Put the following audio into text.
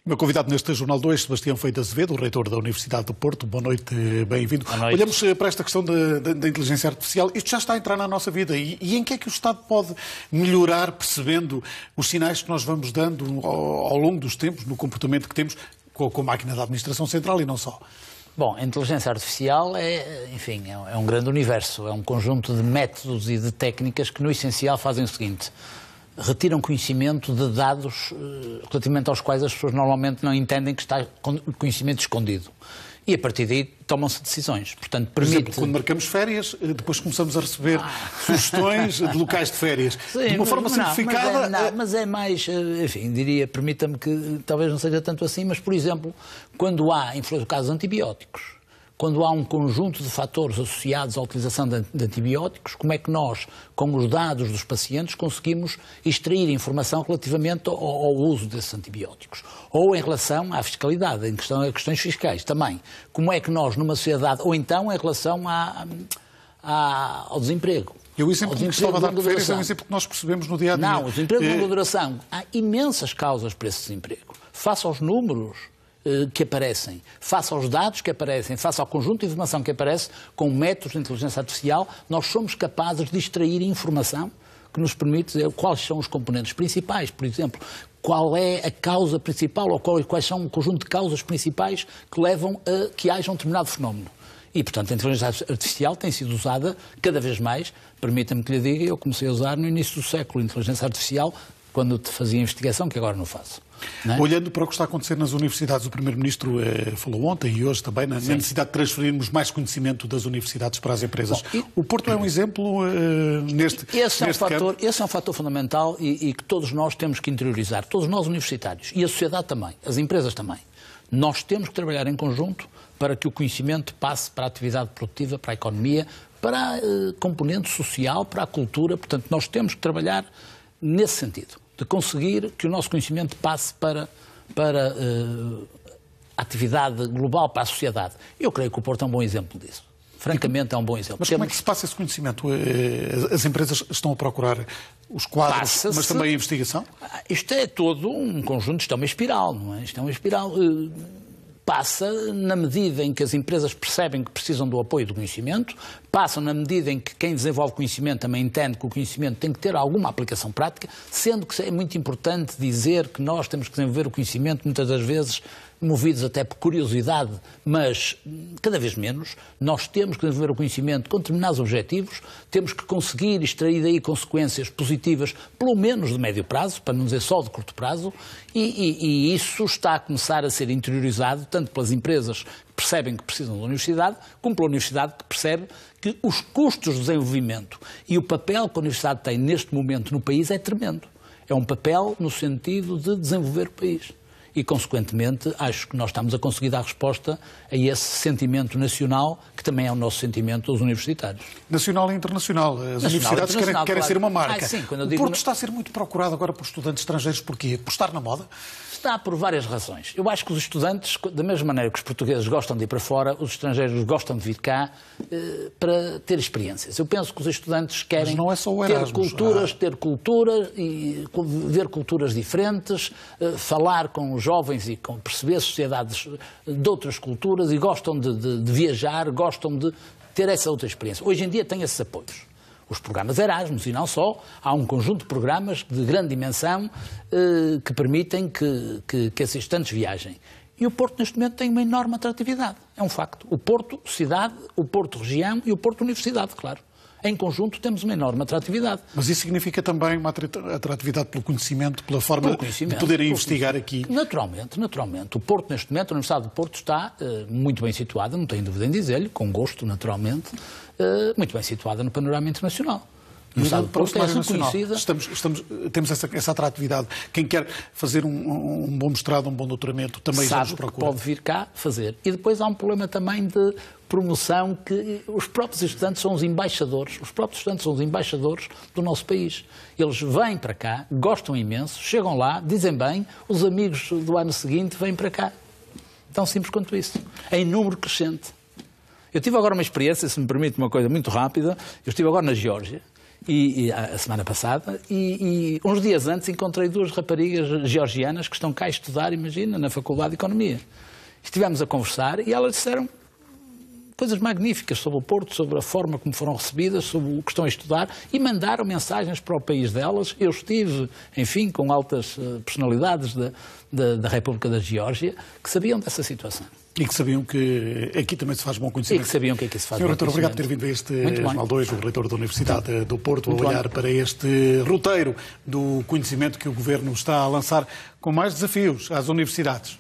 Meu convidado neste Jornal 2, Sebastião Feito Azevedo, reitor da Universidade do Porto. Boa noite, bem-vindo. Olhamos para esta questão da inteligência artificial. Isto já está a entrar na nossa vida. E em que é que o Estado pode melhorar, percebendo os sinais que nós vamos dando ao longo dos tempos, no comportamento que temos com a máquina da administração central e não só? Bom, a inteligência artificial é um grande universo. É um conjunto de métodos e de técnicas que, no essencial, fazem o seguinte: retiram conhecimento de dados relativamente aos quais as pessoas normalmente não entendem que está conhecimento escondido. E a partir daí tomam-se decisões. Portanto, permite... Por exemplo, quando marcamos férias, depois começamos a receber sugestões de locais de férias. Sim, de uma forma simplificada... Mas é mais, enfim, diria, permita-me que talvez não seja tanto assim, mas, por exemplo, quando há, em casos antibióticos, quando há um conjunto de fatores associados à utilização de antibióticos, como é que nós, com os dados dos pacientes, conseguimos extrair informação relativamente ao uso desses antibióticos? Ou em relação à fiscalidade, em questões fiscais também. Como é que nós, numa sociedade, ou então em relação ao desemprego? E o exemplo que estava a dar de férias é um exemplo que nós percebemos no dia-a-dia. Não, o desemprego de longa duração. Há imensas causas para esse desemprego. Face aos números que aparecem, face aos dados que aparecem, face ao conjunto de informação que aparece, com métodos de inteligência artificial, nós somos capazes de extrair informação que nos permite dizer quais são os componentes principais, por exemplo, qual é a causa principal ou quais são o conjunto de causas principais que levam a que haja um determinado fenómeno. E, portanto, a inteligência artificial tem sido usada cada vez mais. Permita-me que lhe diga, eu comecei a usar no início do século a inteligência artificial quando fazia investigação, que agora não faço. Não é? Olhando para o que está a acontecer nas universidades, o Primeiro-Ministro falou ontem e hoje também na necessidade de transferirmos mais conhecimento das universidades para as empresas. Bom, o Porto é um exemplo neste campo. Esse é um fator fundamental e que todos nós temos que interiorizar, todos nós universitários e a sociedade também, as empresas também. Nós temos que trabalhar em conjunto para que o conhecimento passe para a atividade produtiva, para a economia, para a componente social, para a cultura. Portanto, nós temos que trabalhar nesse sentido, de conseguir que o nosso conhecimento passe para a atividade global, para a sociedade. Eu creio que o Porto é um bom exemplo disso. Francamente, é um bom exemplo. Mas como é que se passa esse conhecimento? As empresas estão a procurar os quadros, mas também a investigação? Isto é todo um conjunto, isto é uma espiral, não é? Isto é uma espiral. Passa na medida em que as empresas percebem que precisam do apoio do conhecimento, passa na medida em que quem desenvolve conhecimento também entende que o conhecimento tem que ter alguma aplicação prática, sendo que é muito importante dizer que nós temos que desenvolver o conhecimento, muitas das vezes movidos até por curiosidade, mas cada vez menos. Nós temos que desenvolver o conhecimento com determinados objetivos, temos que conseguir extrair daí consequências positivas, pelo menos de médio prazo, para não dizer só de curto prazo, e isso está a começar a ser interiorizado tanto pelas empresas que percebem que precisam da universidade, como pela universidade que percebe que os custos de desenvolvimento e o papel que a universidade tem neste momento no país é tremendo. É um papel no sentido de desenvolver o país. E, consequentemente, acho que nós estamos a conseguir dar resposta a esse sentimento nacional, que também é o nosso sentimento dos universitários. Nacional e internacional. As universidades querem ser uma marca. Sim, o Porto está a ser muito procurado agora por estudantes estrangeiros. Porquê? Por estar na moda? Está por várias razões. Eu acho que os estudantes, da mesma maneira que os portugueses gostam de ir para fora, os estrangeiros gostam de vir cá para ter experiências. Eu penso que os estudantes querem não é só o Erasmus, ter cultura e ver culturas diferentes, falar com os jovens e perceber sociedades de outras culturas e gostam de viajar, gostam de ter essa outra experiência. Hoje em dia tem esses apoios. Os programas Erasmus e não só, há um conjunto de programas de grande dimensão que permitem que esses estudantes viajem. E o Porto, neste momento, tem uma enorme atratividade. É um facto. O Porto cidade, o Porto região e o Porto universidade, claro. Em conjunto temos uma enorme atratividade. Mas isso significa também uma atratividade pelo conhecimento, pela forma de poderem investigar aqui? Naturalmente. O Porto, neste momento, a Universidade do Porto está muito bem situada, não tenho dúvida em dizer-lhe, com gosto, naturalmente, muito bem situada no panorama internacional. Para o cenário nacional, temos essa atratividade. Quem quer fazer um bom mestrado, um bom doutoramento, também já nos procura. Pode vir cá fazer. E depois há um problema também de promoção que os próprios estudantes são os embaixadores. Os próprios estudantes são os embaixadores do nosso país. Eles vêm para cá, gostam imenso, chegam lá, dizem bem, os amigos do ano seguinte vêm para cá. Tão simples quanto isso. Em número crescente. Eu tive agora uma experiência, se me permite uma coisa muito rápida, eu estive agora na Geórgia. E a semana passada, e uns dias antes encontrei 2 raparigas georgianas que estão cá a estudar, imagina, na Faculdade de Economia. Estivemos a conversar e elas disseram coisas magníficas sobre o Porto, sobre a forma como foram recebidas, sobre o que estão a estudar, e mandaram mensagens para o país delas. Eu estive, enfim, com altas personalidades da República da Geórgia que sabiam dessa situação. E que sabiam que aqui também se faz bom conhecimento. E que sabiam que aqui se faz bom conhecimento. Sr. Reitor, obrigado por ter vindo a este Jornal 2, o reitor da Universidade do Porto, a olhar para este roteiro do conhecimento que o Governo está a lançar com mais desafios às universidades.